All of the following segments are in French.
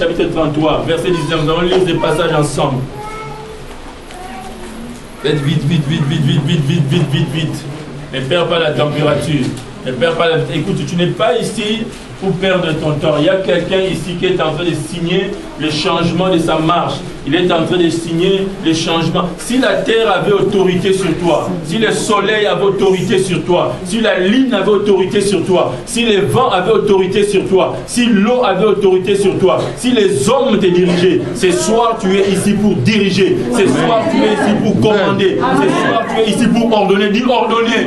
chapitre 33, verset 19. Nous allons lire des passages ensemble. Faites vite. Ne perds pas la température. Ne perds pas la... Écoute, tu n'es pas ici pour perdre ton temps. Il y a quelqu'un ici qui est en train de signer le changement de sa marche. Il est en train de signer le changement. Si la terre avait autorité sur toi, si le soleil avait autorité sur toi, si la lune avait autorité sur toi, si les vents avaient autorité sur toi, si l'eau avait autorité sur toi, si les hommes te dirigeaient, ce soir tu es ici pour diriger. Ce soir tu es ici pour commander. Ce soir tu es ici pour ordonner. Dis ordonner.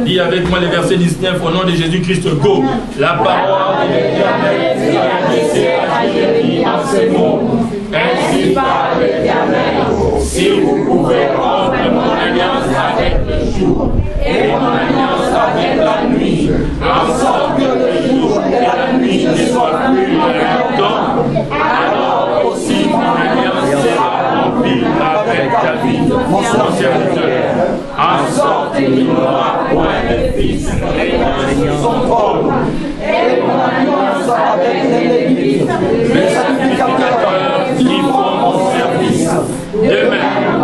Dis avec moi le verset 19 au nom de Jésus-Christ. Go. La parole de l'Éternel est adressée à Jérémie en ces mots. Ainsi parle l'Éternel. Si vous pouvez rompre mon alliance avec le jour et mon alliance avec la nuit, en sorte que le jour et la nuit ne soient plus le même temps, alors aussi mon alliance sera rompue avec David, mon serviteur. En sorte qu'il n'aura point de fils sur son trône, et mon alliance avec les Lévites, mes sacrificateurs qui font mon service. De même,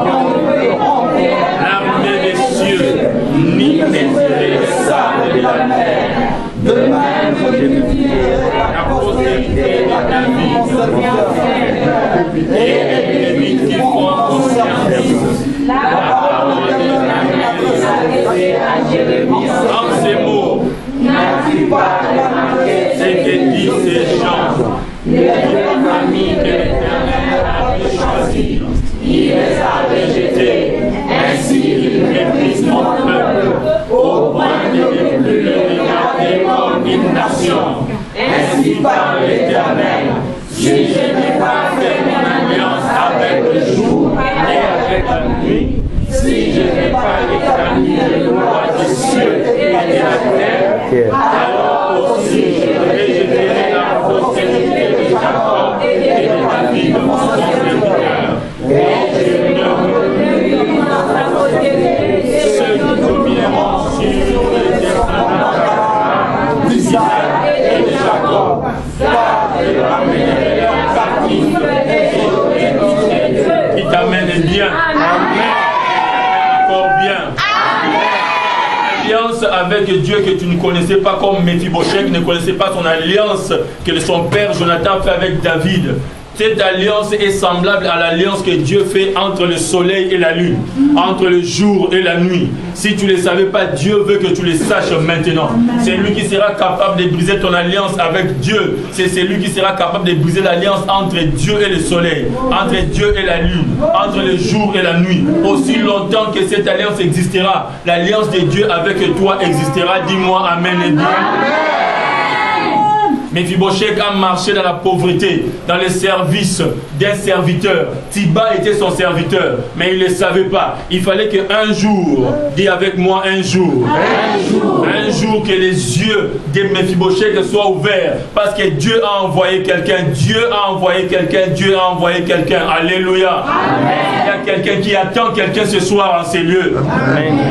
l'armée des cieux n'y pénétrerait les sables de la mer. De même, je multiplierai la postérité de David, et les Lévites qui font mon service. La parole de l'Éternel à Jérémie en ces mots. N'as-tu pas remarqué ce que disent ces gens? Les deux familles que l'Éternel avait choisies, il les a rejetées. Ainsi il méprise mon peuple au point de ne plus le regarder comme une nation. Ainsi parle l'Éternel. Si je n'ai pas fait mon alliance avec le jour et avec la nuit, si je n'ai pas établi les lois des cieux et de la terre, alors aussi je rejetterai la postérité de Jacob et de David, mon serviteur. Et je ne reprendrai pas la postérité ceux qui domineront sur les descendants d'Isaac et de Jacob, car je ramènerai leurs captifs et qui t'amène bien. Amen. Encore bien. Alliance avec Dieu que tu ne connaissais pas, comme Mephibosheth ne connaissait pas son alliance que son père Jonathan fait avec David. Cette alliance est semblable à l'alliance que Dieu fait entre le soleil et la lune, entre le jour et la nuit. Si tu ne le savais pas, Dieu veut que tu le saches maintenant. C'est lui qui sera capable de briser ton alliance avec Dieu. C'est celui qui sera capable de briser l'alliance entre Dieu et le soleil, entre Dieu et la lune, entre le jour et la nuit. Aussi longtemps que cette alliance existera, l'alliance de Dieu avec toi existera. Dis-moi Amen et bien. Mephibosheth a marché dans la pauvreté, dans le service d'un serviteur. Tiba était son serviteur, mais il ne le savait pas. Il fallait qu'un jour, dis avec moi un jour, un jour que les yeux de Mephibosheth soient ouverts, parce que Dieu a envoyé quelqu'un, Dieu a envoyé quelqu'un, Dieu a envoyé quelqu'un. Alléluia. Amen. Il y a quelqu'un qui attend quelqu'un ce soir en ces lieux.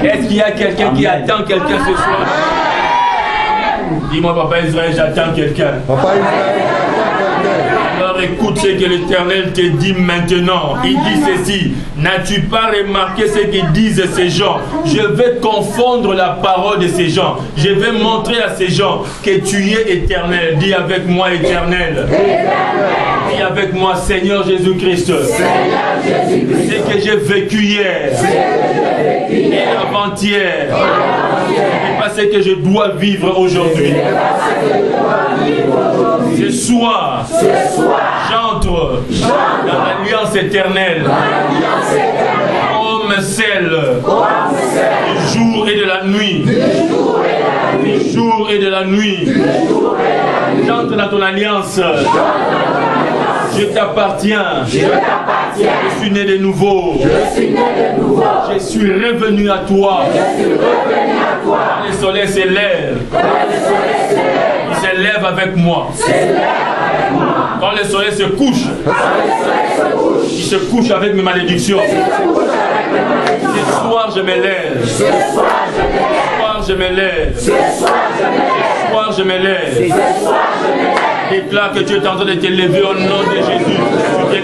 Est-ce qu'il y a quelqu'un qui attend quelqu'un ce soir? Dis-moi, Papa Israël, j'attends quelqu'un. Alors écoute ce que l'Éternel te dit maintenant. Il dit ceci. N'as-tu pas remarqué ce que disent ces gens? Je vais confondre la parole de ces gens. Je vais montrer à ces gens que tu es éternel. Dis avec moi éternel. Dis avec moi Seigneur Jésus-Christ. Ce que j'ai vécu hier et avant-hier n'est pas ce que je dois vivre aujourd'hui. Ce soir, j'entre dans l'alliance éternelle, comme celle du jour et de la nuit. Du jour et de la nuit. J'entre dans ton alliance. Je t'appartiens. Je suis né de nouveau. Je suis revenu à toi. Quand le soleil s'élève, il s'élève avec moi. Quand le soleil se couche, il se couche avec mes malédictions. Ce soir, je me lève. Ce soir, je me lève. soir, je me lève. Déclare que tu es en train de t'élever au nom de Jésus. Tu